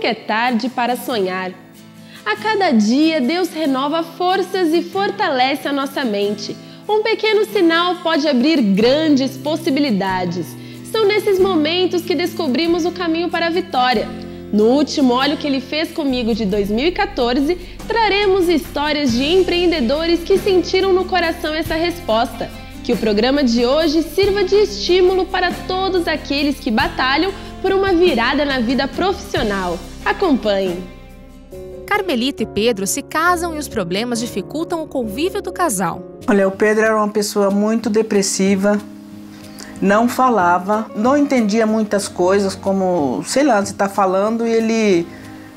é tarde para sonhar. A cada dia, Deus renova forças e fortalece a nossa mente. Um pequeno sinal pode abrir grandes possibilidades. São nesses momentos que descobrimos o caminho para a vitória. No último Olha o que Ele Fez Comigo de 2014, traremos histórias de empreendedores que sentiram no coração essa resposta. Que o programa de hoje sirva de estímulo para todos aqueles que batalham por uma virada na vida profissional. Acompanhe! Carmelita e Pedro se casam e os problemas dificultam o convívio do casal. Olha, o Pedro era uma pessoa muito depressiva, não falava, não entendia muitas coisas, como, sei lá, você está falando e ele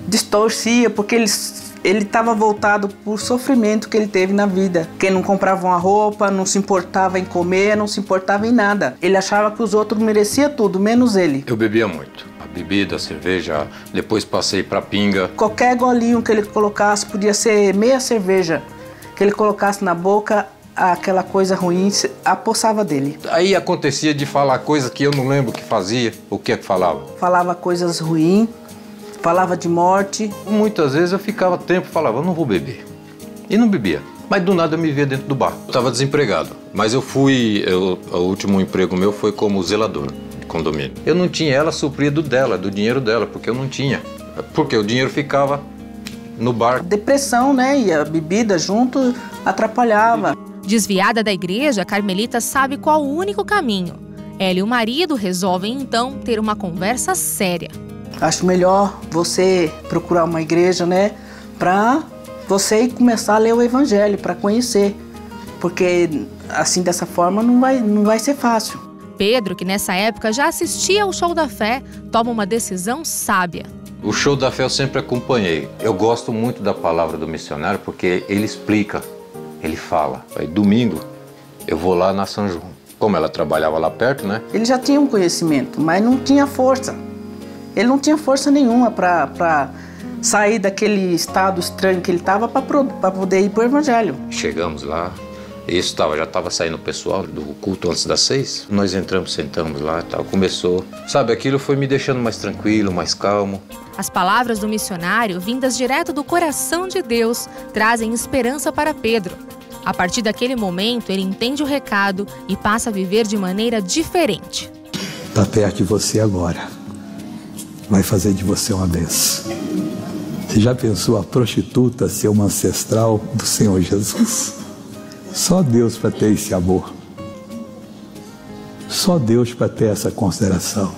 distorcia, porque ele estava voltado por sofrimento que ele teve na vida. Quem não comprava uma roupa, não se importava em comer, não se importava em nada. Ele achava que os outros mereciam tudo, menos ele. Eu bebia muito. A bebida, a cerveja, depois passei pra pinga. Qualquer golinho que ele colocasse, podia ser meia cerveja, que ele colocasse na boca, aquela coisa ruim apossava dele. Aí acontecia de falar coisas que eu não lembro o que fazia, o que é que falava. Falava coisas ruins, falava de morte. Muitas vezes eu ficava tempo e falava, eu não vou beber. E não bebia. Mas do nada eu me via dentro do bar. Eu estava desempregado, mas o último emprego meu foi como zelador de condomínio. Eu não tinha ela suprido dela, do dinheiro dela, porque eu não tinha. Porque o dinheiro ficava no bar. Depressão, né? E a bebida junto atrapalhava. Desviada da igreja, Carmelita sabe qual o único caminho. Ela e o marido resolvem então ter uma conversa séria. Acho melhor você procurar uma igreja, né? Pra você começar a ler o evangelho, para conhecer. Porque assim, dessa forma, não vai ser fácil. Pedro, que nessa época já assistia ao Show da Fé, toma uma decisão sábia. O Show da Fé eu sempre acompanhei. Eu gosto muito da palavra do missionário porque ele explica, ele fala. Aí domingo eu vou lá na São João. Como ela trabalhava lá perto, né? Ele já tinha um conhecimento, mas não tinha força. Ele não tinha força nenhuma para sair daquele estado estranho que ele estava para poder ir para o evangelho. Chegamos lá, já estava saindo o pessoal do culto antes das 6. Nós entramos, sentamos lá e tal, começou. Sabe, aquilo foi me deixando mais tranquilo, mais calmo. As palavras do missionário, vindas direto do coração de Deus, trazem esperança para Pedro. A partir daquele momento, ele entende o recado e passa a viver de maneira diferente. Está perto de você agora. Vai fazer de você uma bênção. Você já pensou a prostituta ser uma ancestral do Senhor Jesus? Só Deus para ter esse amor. Só Deus para ter essa consideração.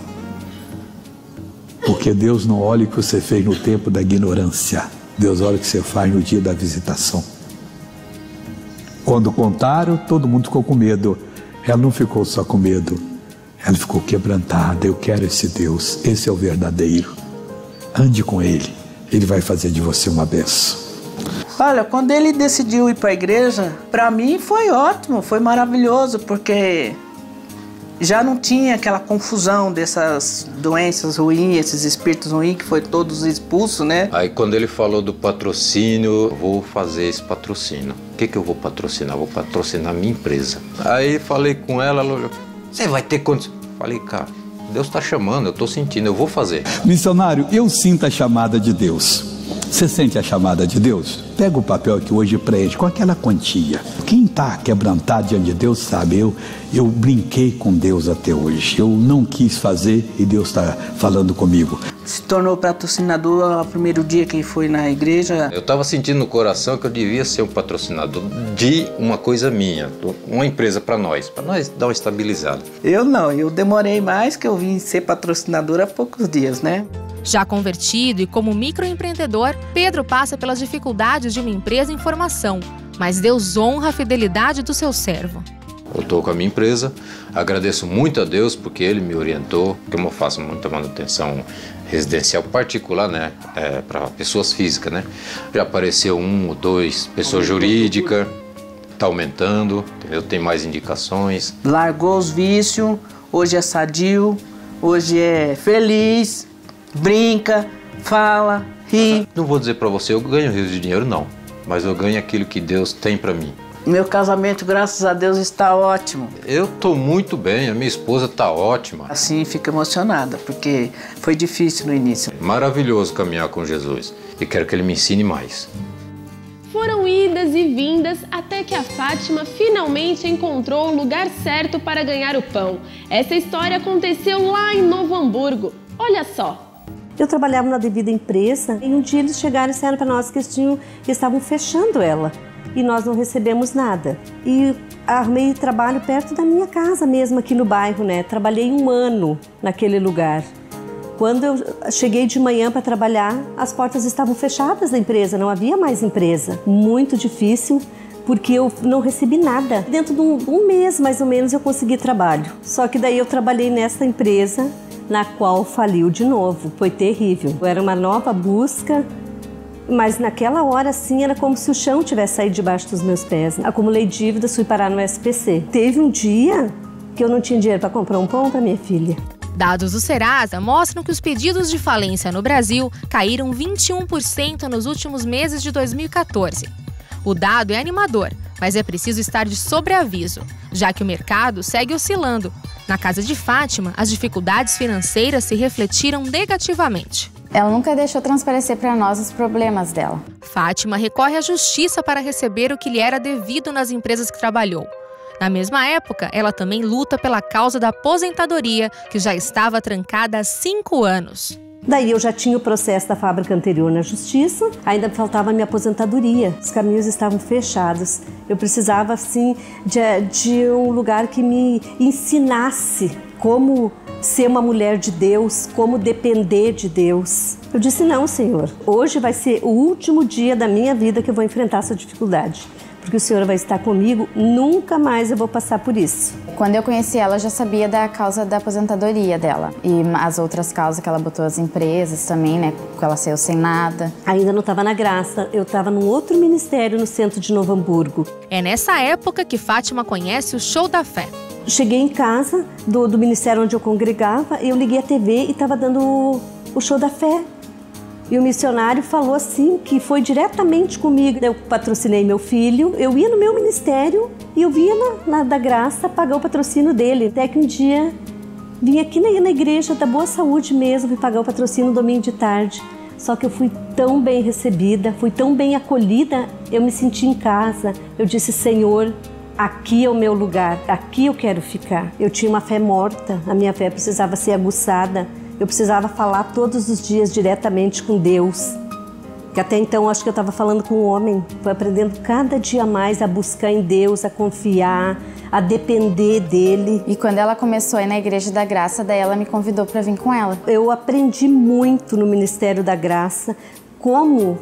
Porque Deus não olha o que você fez no tempo da ignorância. Deus olha o que você faz no dia da visitação. Quando contaram, todo mundo ficou com medo. Ela não ficou só com medo. Ela ficou quebrantada. Eu quero esse Deus. Esse é o verdadeiro. Ande com Ele. Ele vai fazer de você uma bênção. Olha, quando ele decidiu ir para a igreja, para mim foi ótimo, foi maravilhoso, porque já não tinha aquela confusão dessas doenças ruins, esses espíritos ruins que foi todos expulsos, né? Aí quando ele falou do patrocínio, eu vou fazer esse patrocínio. O que eu vou patrocinar? Vou patrocinar a minha empresa. Aí falei com ela, ela olhou, você vai ter quantos? Falei, cara, Deus está chamando, eu estou sentindo, eu vou fazer. Missionário, eu sinto a chamada de Deus. Você sente a chamada de Deus? Pega o papel que hoje preenche com aquela quantia. Quem está quebrantado diante de Deus sabe, eu brinquei com Deus até hoje. Eu não quis fazer e Deus está falando comigo. Se tornou patrocinador ao primeiro dia que ele foi na igreja. Eu estava sentindo no coração que eu devia ser um patrocinador de uma coisa minha, uma empresa para nós dar uma estabilizada. Eu não, eu demorei mais, que eu vim ser patrocinador há poucos dias, né? Já convertido e como microempreendedor, Pedro passa pelas dificuldades de uma empresa em formação, mas Deus honra a fidelidade do seu servo. Eu estou com a minha empresa, agradeço muito a Deus porque Ele me orientou, como eu faço muita manutenção residencial particular, né, para pessoas físicas, né. Já apareceu 1 ou 2 pessoas jurídicas, está aumentando, entendeu? Tem mais indicações. Largou os vícios, hoje é sadio, hoje é feliz, brinca, fala, ri. Não vou dizer para você, eu ganho rios de dinheiro, não, mas eu ganho aquilo que Deus tem para mim. Meu casamento, graças a Deus, está ótimo. Eu tô muito bem, a minha esposa tá ótima. Assim, fico emocionada, porque foi difícil no início. Maravilhoso caminhar com Jesus e quero que Ele me ensine mais. Foram idas e vindas até que a Fátima finalmente encontrou o lugar certo para ganhar o pão. Essa história aconteceu lá em Novo Hamburgo. Olha só. Eu trabalhava na devida empresa e um dia eles chegaram e disseram para nós que estavam fechando ela e nós não recebemos nada. E arrumei trabalho perto da minha casa mesmo, aqui no bairro, né? Trabalhei 1 ano naquele lugar. Quando eu cheguei de manhã para trabalhar, as portas estavam fechadas da empresa, não havia mais empresa. Muito difícil, porque eu não recebi nada. Dentro de um mês, mais ou menos, eu consegui trabalho. Só que daí eu trabalhei nessa empresa, na qual faliu de novo. Foi terrível. Era uma nova busca, mas naquela hora, assim, era como se o chão tivesse saído debaixo dos meus pés. Acumulei dívidas, fui parar no SPC. Teve um dia que eu não tinha dinheiro para comprar um pão para minha filha. Dados do Serasa mostram que os pedidos de falência no Brasil caíram 21% nos últimos meses de 2014. O dado é animador, mas é preciso estar de sobreaviso, já que o mercado segue oscilando. Na casa de Fátima, as dificuldades financeiras se refletiram negativamente. Ela nunca deixou transparecer para nós os problemas dela. Fátima recorre à justiça para receber o que lhe era devido nas empresas que trabalhou. Na mesma época, ela também luta pela causa da aposentadoria, que já estava trancada há 5 anos. Daí eu já tinha o processo da fábrica anterior na justiça, ainda faltava a minha aposentadoria. Os caminhos estavam fechados. Eu precisava, assim, de um lugar que me ensinasse como ser uma mulher de Deus, como depender de Deus. Eu disse, não, Senhor, hoje vai ser o último dia da minha vida que eu vou enfrentar essa dificuldade. Porque o Senhor vai estar comigo, nunca mais eu vou passar por isso. Quando eu conheci ela, eu já sabia da causa da aposentadoria dela. E as outras causas que ela botou as empresas também, né? Que ela saiu sem nada. Ainda não estava na graça, eu estava num outro ministério no centro de Novo Hamburgo. É nessa época que Fátima conhece o Show da Fé. Cheguei em casa do ministério onde eu congregava, eu liguei a TV e estava dando o Show da Fé. E o missionário falou assim, que foi diretamente comigo. Eu patrocinei meu filho, eu ia no meu ministério e eu via na da graça pagar o patrocínio dele. Até que um dia vim aqui na igreja da Boa Saúde mesmo, fui pagar o patrocínio no domingo de tarde. Só que eu fui tão bem recebida, fui tão bem acolhida, eu me senti em casa. Eu disse, Senhor, aqui é o meu lugar, aqui eu quero ficar. Eu tinha uma fé morta, a minha fé precisava ser aguçada. Eu precisava falar todos os dias diretamente com Deus. Que até então acho que eu estava falando com o homem. Fui aprendendo cada dia mais a buscar em Deus, a confiar, a depender dele. E quando ela começou a ir na Igreja da Graça, daí ela me convidou para vir com ela. Eu aprendi muito no Ministério da Graça como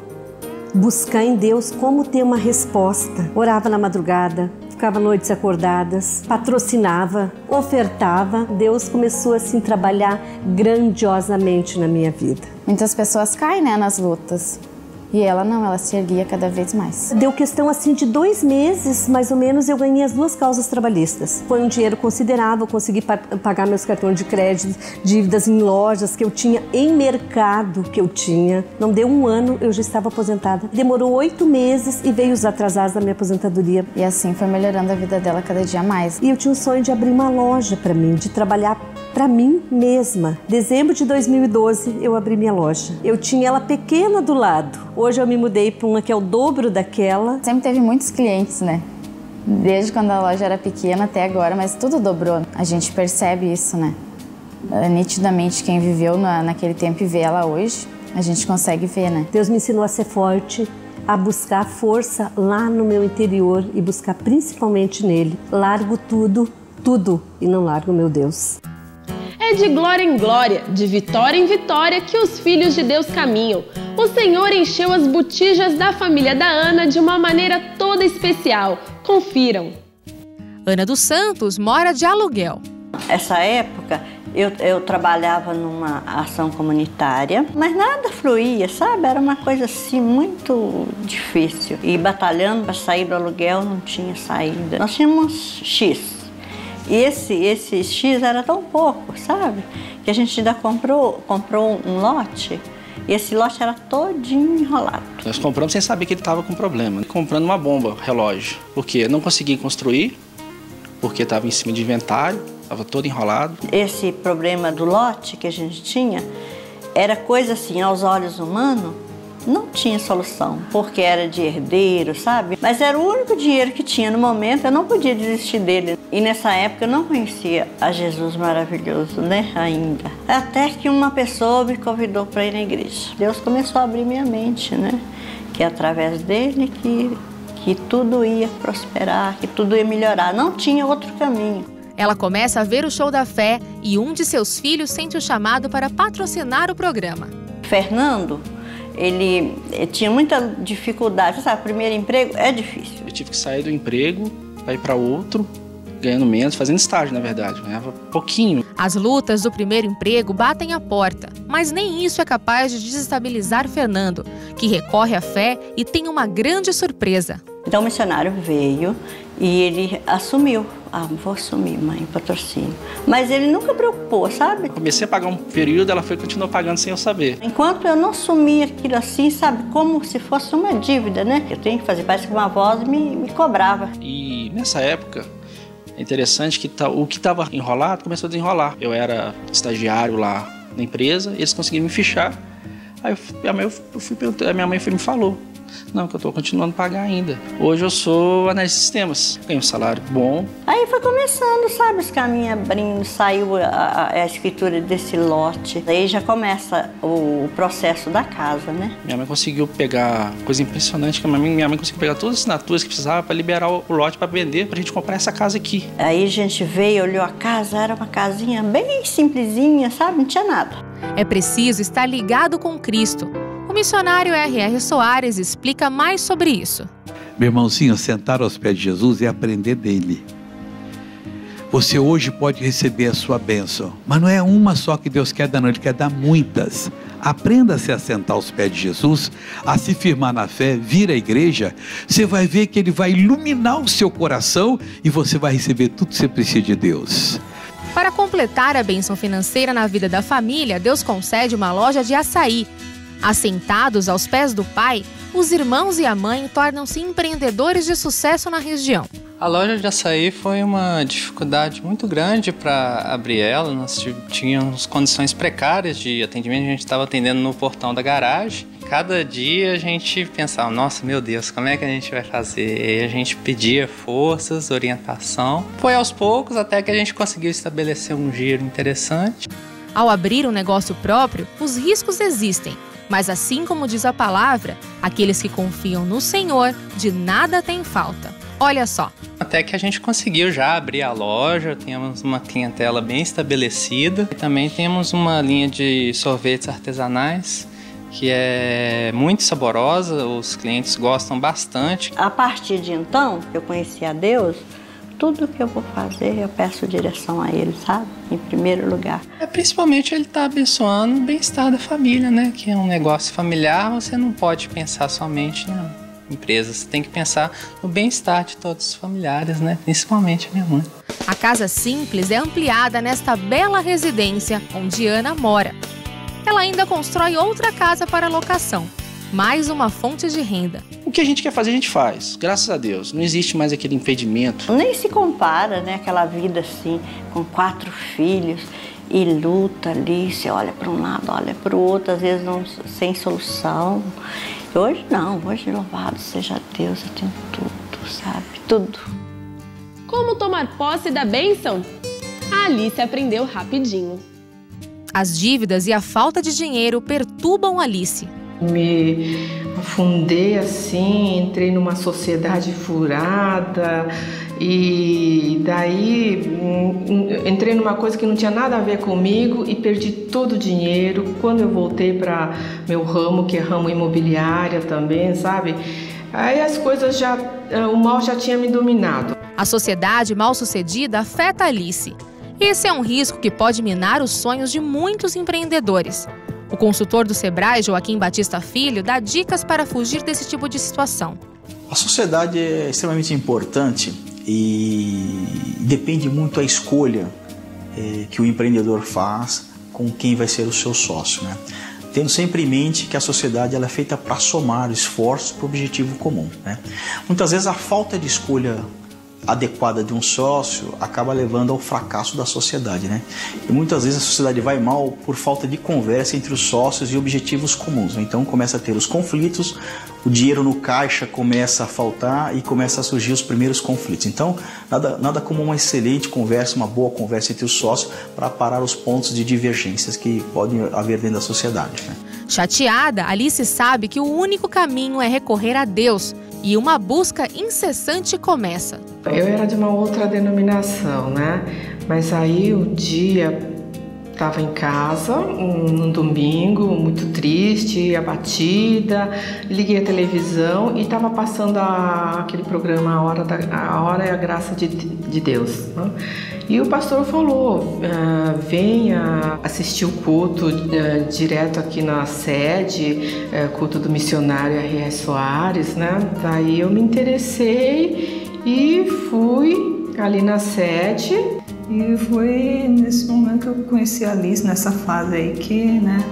buscar em Deus, como ter uma resposta. Orava na madrugada, ficava noites acordadas, patrocinava, ofertava. Deus começou assim a trabalhar grandiosamente na minha vida. Muitas pessoas caem, né, nas lutas. E ela não, ela se erguia cada vez mais. Deu questão assim de 2 meses, mais ou menos, eu ganhei as 2 causas trabalhistas. Foi um dinheiro considerável, consegui pagar meus cartões de crédito, dívidas em lojas que eu tinha, em mercado que eu tinha. Não deu 1 ano, eu já estava aposentada. Demorou 8 meses e veio os atrasados da minha aposentadoria. E assim foi melhorando a vida dela cada dia mais. E eu tinha um sonho de abrir uma loja para mim, de trabalhar para mim mesma. Dezembro de 2012, eu abri minha loja. Eu tinha ela pequena do lado. Hoje eu me mudei para uma que é o dobro daquela. Sempre teve muitos clientes, né? Desde quando a loja era pequena até agora, mas tudo dobrou. A gente percebe isso, né? Nitidamente, quem viveu naquele tempo e vê ela hoje, a gente consegue ver, né? Deus me ensinou a ser forte, a buscar força lá no meu interior e buscar principalmente nele. Largo tudo, e não largo meu Deus. É de glória em glória, de vitória em vitória que os filhos de Deus caminham. O Senhor encheu as botijas da família da Ana de uma maneira toda especial. Confiram. Ana dos Santos mora de aluguel. Essa época eu trabalhava numa ação comunitária, mas nada fluía, sabe? Era uma coisa assim muito difícil. E batalhando para sair do aluguel não tinha saída. Nós tínhamos X. E esse X era tão pouco, sabe? Que a gente ainda comprou um lote E esse lote era todinho enrolado. Nós compramos sem saber que ele estava com problema. Comprando uma bomba, relógio. Porque não consegui construir, porque estava em cima de inventário, estava todo enrolado. Esse problema do lote que a gente tinha era coisa assim, aos olhos humanos, não tinha solução, porque era de herdeiro, sabe? Mas era o único dinheiro que tinha no momento, eu não podia desistir dele. E nessa época eu não conhecia a Jesus maravilhoso, né, ainda. Até que uma pessoa me convidou para ir na igreja. Deus começou a abrir minha mente, né? Que através dele que tudo ia prosperar, que tudo ia melhorar. Não tinha outro caminho. Ela começa a ver o Show da Fé e um de seus filhos sente o chamado para patrocinar o programa. Fernando, ele tinha muita dificuldade. Você sabe, o primeiro emprego é difícil. Eu tive que sair do emprego para ir para outro, ganhando menos, fazendo estágio, na verdade. Ganhava pouquinho. As lutas do primeiro emprego batem a porta, mas nem isso é capaz de desestabilizar Fernando, que recorre à fé e tem uma grande surpresa. Então o missionário veio e ele assumiu. Vou assumir, mãe, patrocínio. Mas ele nunca preocupou, sabe? Comecei a pagar um período, ela continuou pagando sem eu saber. Enquanto eu não assumi aquilo assim, sabe? Como se fosse uma dívida, né? Eu tenho que fazer, parece que uma voz me cobrava. E nessa época, é interessante que o que estava enrolado começou a desenrolar. Eu era estagiário lá na empresa, eles conseguiram me fichar. Aí a minha mãe me falou. Não, que eu estou continuando a pagar ainda. Hoje eu sou analista de sistemas, ganho um salário bom. Aí foi começando, sabe, os caminhos abrindo, saiu a escritura desse lote. Aí já começa o processo da casa, né? Minha mãe conseguiu pegar, coisa impressionante, que minha mãe conseguiu pegar todas as assinaturas que precisava para liberar o lote para vender, para a gente comprar essa casa aqui. Aí a gente veio, olhou a casa, era uma casinha bem simplesinha, sabe, não tinha nada. É preciso estar ligado com Cristo. O missionário R.R. Soares explica mais sobre isso. Meu irmãozinho, sentar aos pés de Jesus é aprender dele. Você hoje pode receber a sua bênção, mas não é uma só que Deus quer dar, não, Ele quer dar muitas. Aprenda a se assentar aos pés de Jesus, a se firmar na fé, vir à igreja. Você vai ver que Ele vai iluminar o seu coração e você vai receber tudo que você precisa de Deus. Para completar a bênção financeira na vida da família, Deus concede uma loja de açaí. Assentados aos pés do pai, os irmãos e a mãe tornam-se empreendedores de sucesso na região. A loja de açaí foi uma dificuldade muito grande para abrir ela. Nós tínhamos condições precárias de atendimento, a gente estava atendendo no portão da garagem. Cada dia a gente pensava, nossa, meu Deus, como é que a gente vai fazer? E a gente pedia forças, orientação. Foi aos poucos até que a gente conseguiu estabelecer um giro interessante. Ao abrir um negócio próprio, os riscos existem. Mas assim como diz a palavra, aqueles que confiam no Senhor, de nada têm falta. Olha só. Até que a gente conseguiu já abrir a loja, temos uma clientela bem estabelecida. E também temos uma linha de sorvetes artesanais, que é muito saborosa, os clientes gostam bastante. A partir de então, que eu conheci a Deus, tudo que eu vou fazer, eu peço direção a Ele, sabe? Em primeiro lugar. Principalmente Ele está abençoando o bem-estar da família, né? Que é um negócio familiar, você não pode pensar somente na empresa. Você tem que pensar no bem-estar de todos os familiares, né? Principalmente a minha mãe. A casa simples é ampliada nesta bela residência onde Ana mora. Ela ainda constrói outra casa para locação. Mais uma fonte de renda. O que a gente quer fazer, a gente faz. Graças a Deus. Não existe mais aquele impedimento. Nem se compara, né? Aquela vida assim, com 4 filhos e luta ali. Você olha para um lado, olha para o outro, às vezes não, sem solução. Hoje não. Hoje, louvado seja Deus, eu tenho tudo, sabe? Tudo. Como tomar posse da bênção? A Alice aprendeu rapidinho. As dívidas e a falta de dinheiro perturbam Alice. Me afundei assim, entrei numa sociedade furada e daí entrei numa coisa que não tinha nada a ver comigo e perdi todo o dinheiro. Quando eu voltei para meu ramo, que é ramo imobiliária também, sabe? Aí as coisas o mal já tinha me dominado. A sociedade mal-sucedida afeta Alice. Esse é um risco que pode minar os sonhos de muitos empreendedores. O consultor do Sebrae, Joaquim Batista Filho, dá dicas para fugir desse tipo de situação. A sociedade é extremamente importante e depende muito da escolha que o empreendedor faz com quem vai ser o seu sócio, né? tendo sempre em mente que a sociedade ela é feita para somar esforços para o objetivo comum, né? Muitas vezes a falta de escolha adequada de um sócio acaba levando ao fracasso da sociedade, né? E muitas vezes a sociedade vai mal por falta de conversa entre os sócios e objetivos comuns. Então começa a ter os conflitos, o dinheiro no caixa começa a faltar e começa a surgir os primeiros conflitos. Então nada como uma excelente conversa, uma boa conversa entre os sócios para parar os pontos de divergências que podem haver dentro da sociedade, né? Chateada, Alice sabe que o único caminho é recorrer a Deus e uma busca incessante começa. Eu era de uma outra denominação, né? Mas aí um dia estava em casa, num domingo, muito triste, abatida, liguei a televisão e estava passando aquele programa A Hora e a Graça de Deus, né? E o pastor falou, venha assistir o culto direto aqui na sede, culto do missionário R.R. Soares, né? Daí eu me interessei e fui ali na sede. E foi nesse momento que eu conheci a Alice, nessa fase aí que, né,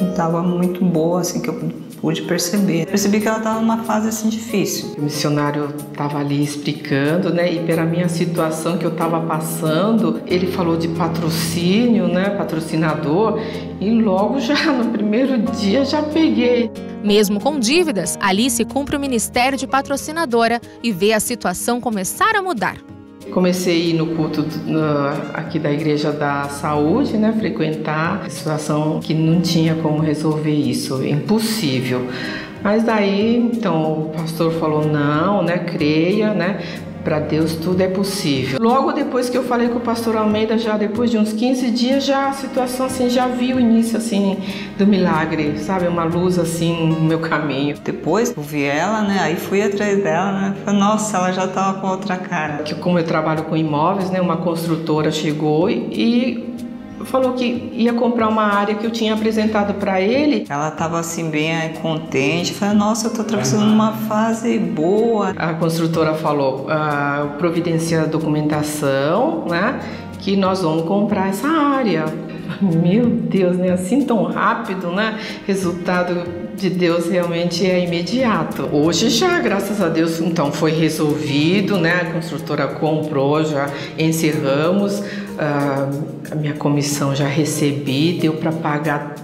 estava muito boa, assim, que eu pude perceber. Percebi que ela estava numa fase, assim, difícil. O missionário estava ali explicando, né, e pela minha situação que eu estava passando, ele falou de patrocínio, né, patrocinador, e logo já no primeiro dia já peguei. Mesmo com dívidas, Alice cumpre o ministério de patrocinadora e vê a situação começar a mudar. Comecei a ir no culto aqui da Igreja da Saúde, né, frequentar, situação que não tinha como resolver isso, impossível. Mas daí, então, o pastor falou, não, né, creia, né, para Deus tudo é possível. Logo depois que eu falei com o pastor Almeida, já depois de uns 15 dias, já a situação assim, já vi o início assim do milagre, sabe? Uma luz assim no meu caminho. Depois eu vi ela, né? Aí fui atrás dela, né? Falei, nossa, ela já tava com outra cara. Que como eu trabalho com imóveis, né? Uma construtora chegou e falou que ia comprar uma área que eu tinha apresentado para ele. Ela estava assim bem contente, falei, nossa, eu estou atravessando uma fase boa. A construtora falou, providencia a documentação, né, que nós vamos comprar essa área. Meu Deus, né, assim tão rápido, né, resultado de Deus realmente é imediato. Hoje já, graças a Deus, então foi resolvido, né, a construtora comprou, já encerramos, a minha comissão já recebi, deu para pagar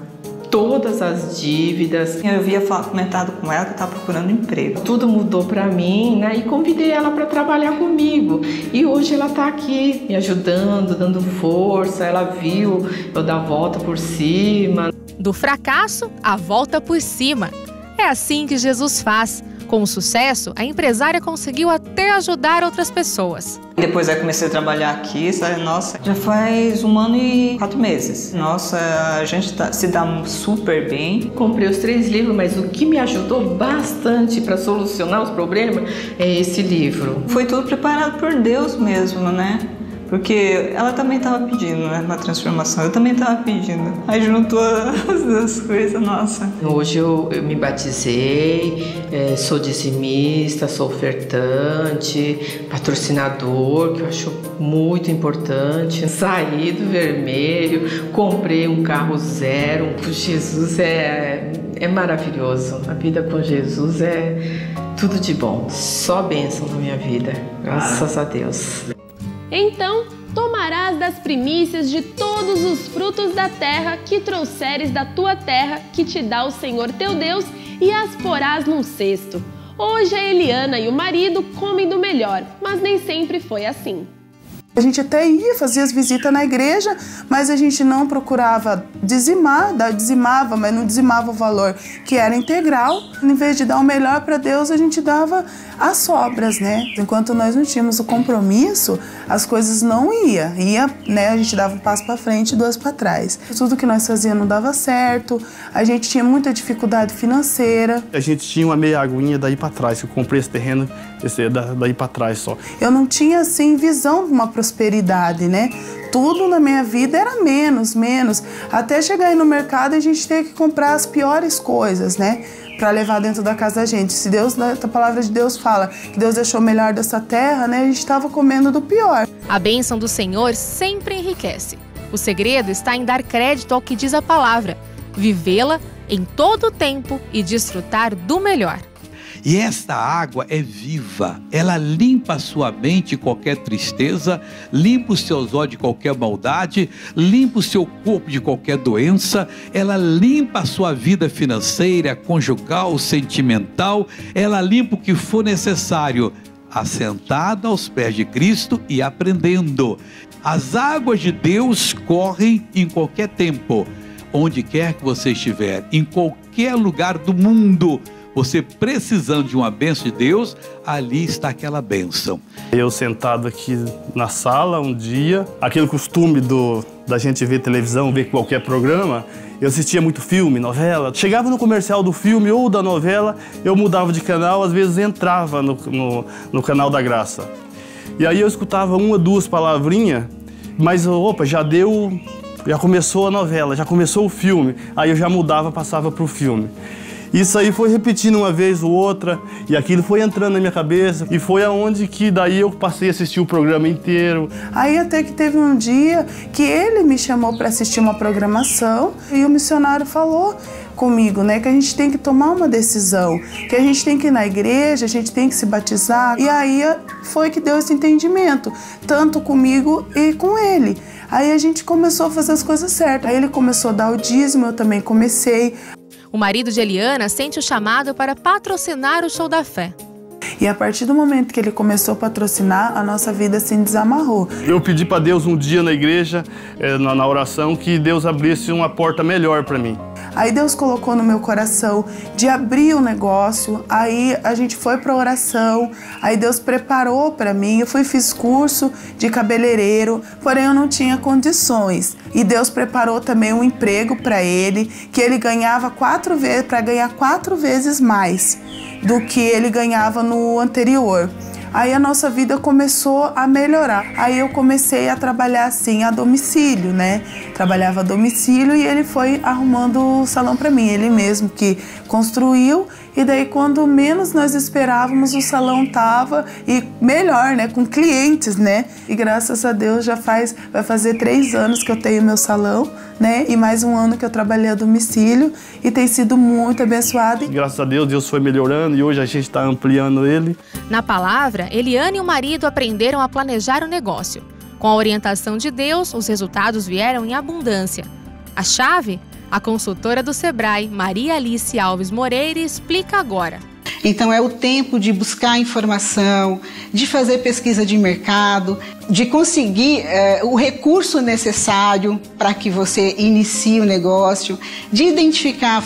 todas as dívidas. Eu havia comentado com ela que eu estava procurando emprego. Tudo mudou para mim, né? E convidei ela para trabalhar comigo. E hoje ela está aqui me ajudando, dando força. Ela viu eu dar a volta por cima. Do fracasso, a volta por cima. É assim que Jesus faz. Com o sucesso, a empresária conseguiu até ajudar outras pessoas. Depois eu comecei a trabalhar aqui, sabe? Nossa, já faz 1 ano e 4 meses. Nossa, a gente se dá super bem. Comprei os 3 livros, mas o que me ajudou bastante para solucionar os problemas é esse livro. Foi tudo preparado por Deus mesmo, né? Porque ela também estava pedindo, né, uma transformação, eu também estava pedindo. Aí juntou as duas coisas, nossa. Hoje eu me batizei, sou dizimista, sou ofertante, patrocinador, que eu acho muito importante. Saí do vermelho, comprei um carro zero. Jesus é maravilhoso. A vida com Jesus é tudo de bom. Só bênção na minha vida, graças a Deus. Então, tomarás das primícias de todos os frutos da terra que trouxeres da tua terra, que te dá o Senhor teu Deus, e as porás num cesto. Hoje a Eliana e o marido comem do melhor, mas nem sempre foi assim. A gente até ia fazer as visitas na igreja, mas a gente não procurava dizimar, dizimava, mas não dizimava o valor que era integral. Em vez de dar o melhor para Deus, a gente dava as sobras, né? Enquanto nós não tínhamos o compromisso, as coisas não ia, né? A gente dava um passo para frente e 2 para trás. Tudo que nós fazíamos não dava certo, a gente tinha muita dificuldade financeira. A gente tinha uma meia aguinha daí para trás, eu comprei esse terreno daí para trás só. Eu não tinha, assim, visão de uma prosperidade, né? Tudo na minha vida era menos. Até chegar aí no mercado, a gente tem que comprar as piores coisas, né? Para levar dentro da casa da gente. Se Deus, a palavra de Deus fala que Deus deixou o melhor dessa terra, né? A gente estava comendo do pior. A bênção do Senhor sempre enriquece. O segredo está em dar crédito ao que diz a palavra, vivê-la em todo o tempo e desfrutar do melhor. E esta água é viva, ela limpa a sua mente de qualquer tristeza, limpa os seus olhos de qualquer maldade, limpa o seu corpo de qualquer doença, ela limpa a sua vida financeira, conjugal, sentimental, ela limpa o que for necessário, assentado aos pés de Cristo e aprendendo. As águas de Deus correm em qualquer tempo, onde quer que você estiver, em qualquer lugar do mundo. Você precisando de uma bênção de Deus, ali está aquela bênção. Eu sentado aqui na sala um dia, aquele costume da gente ver televisão, ver qualquer programa, eu assistia muito filme, novela. Chegava no comercial do filme ou da novela, eu mudava de canal, às vezes entrava no canal da graça. E aí eu escutava uma, duas palavrinhas, mas opa, já começou a novela, já começou o filme. Aí eu já mudava, passava para o filme. Isso aí foi repetindo uma vez ou outra, e aquilo foi entrando na minha cabeça, e foi aonde que daí eu passei a assistir o programa inteiro. Aí até que teve um dia que ele me chamou para assistir uma programação, e o missionário falou comigo, né, que a gente tem que tomar uma decisão, que a gente tem que ir na igreja, a gente tem que se batizar. E aí foi que deu esse entendimento, tanto comigo e com ele. Aí a gente começou a fazer as coisas certas. Aí ele começou a dar o dízimo, eu também comecei. O marido de Eliana sente o chamado para patrocinar o Show da Fé. E a partir do momento que ele começou a patrocinar, a nossa vida se desamarrou. Eu pedi para Deus um dia na igreja, na oração, que Deus abrisse uma porta melhor para mim. Aí Deus colocou no meu coração de abrir o negócio, aí a gente foi para oração, aí Deus preparou para mim, eu fiz curso de cabeleireiro, porém eu não tinha condições. E Deus preparou também um emprego para ele, que ele ganhava 4 vezes, para ganhar 4 vezes mais do que ele ganhava no anterior. Aí a nossa vida começou a melhorar. Aí eu comecei a trabalhar assim a domicílio, né? Trabalhava a domicílio e ele foi arrumando o salão para mim. Ele mesmo que construiu, e daí quando menos nós esperávamos o salão tava e melhor, né? Com clientes, né? E graças a Deus vai fazer 3 anos que eu tenho meu salão, né? E mais 1 ano que eu trabalhei a domicílio e tem sido muito abençoado. Graças a Deus, Deus foi melhorando e hoje a gente está ampliando ele. Na palavra, Eliana e o marido aprenderam a planejar o negócio. Com a orientação de Deus, os resultados vieram em abundância. A chave? A consultora do Sebrae, Maria Alice Alves Moreira, explica agora. Então é o tempo de buscar informação, de fazer pesquisa de mercado, de conseguir o recurso necessário para que você inicie o negócio, de identificar,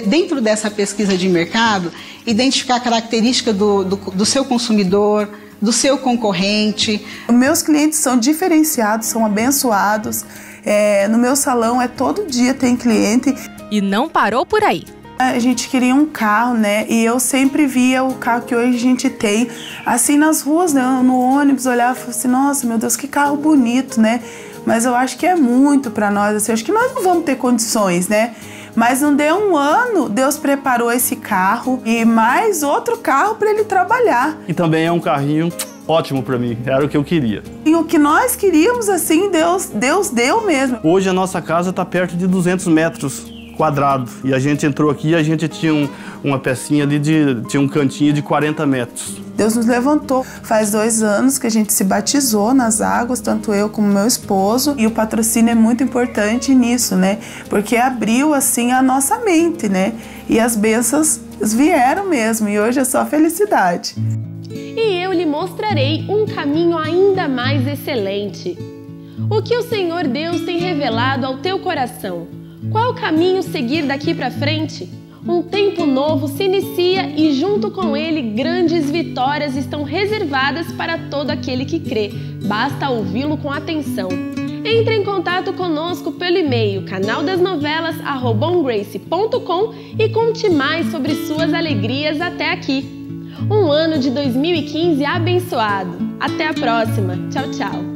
dentro dessa pesquisa de mercado, identificar a característica do seu consumidor, do seu concorrente. Meus clientes são diferenciados, são abençoados. No meu salão todo dia tem cliente. E não parou por aí. A gente queria um carro, né? E eu sempre via o carro que hoje a gente tem, assim nas ruas, né? No ônibus, olhava e falava assim, nossa, meu Deus, que carro bonito, né? Mas eu acho que é muito para nós, assim, eu acho que nós não vamos ter condições, né? Mas não deu 1 ano, Deus preparou esse carro e mais outro carro para ele trabalhar. E também é um carrinho ótimo para mim, era o que eu queria. E o que nós queríamos, assim, Deus deu mesmo. Hoje a nossa casa está perto de 200 metros quadrados. E a gente entrou aqui e a gente tinha uma pecinha ali, tinha um cantinho de 40 metros. Deus nos levantou. Faz 2 anos que a gente se batizou nas águas, tanto eu como meu esposo. E o patrocínio é muito importante nisso, né? Porque abriu, assim, a nossa mente, né? E as bênçãos vieram mesmo. E hoje é só felicidade. E eu lhe mostrarei um caminho ainda mais excelente. O que o Senhor Deus tem revelado ao teu coração? Qual caminho seguir daqui para frente? Um tempo novo se inicia e junto com ele grandes vitórias estão reservadas para todo aquele que crê. Basta ouvi-lo com atenção. Entre em contato conosco pelo e-mail canaldasnovelas@ongrace.com e conte mais sobre suas alegrias até aqui. Um ano de 2015 abençoado. Até a próxima. Tchau, tchau.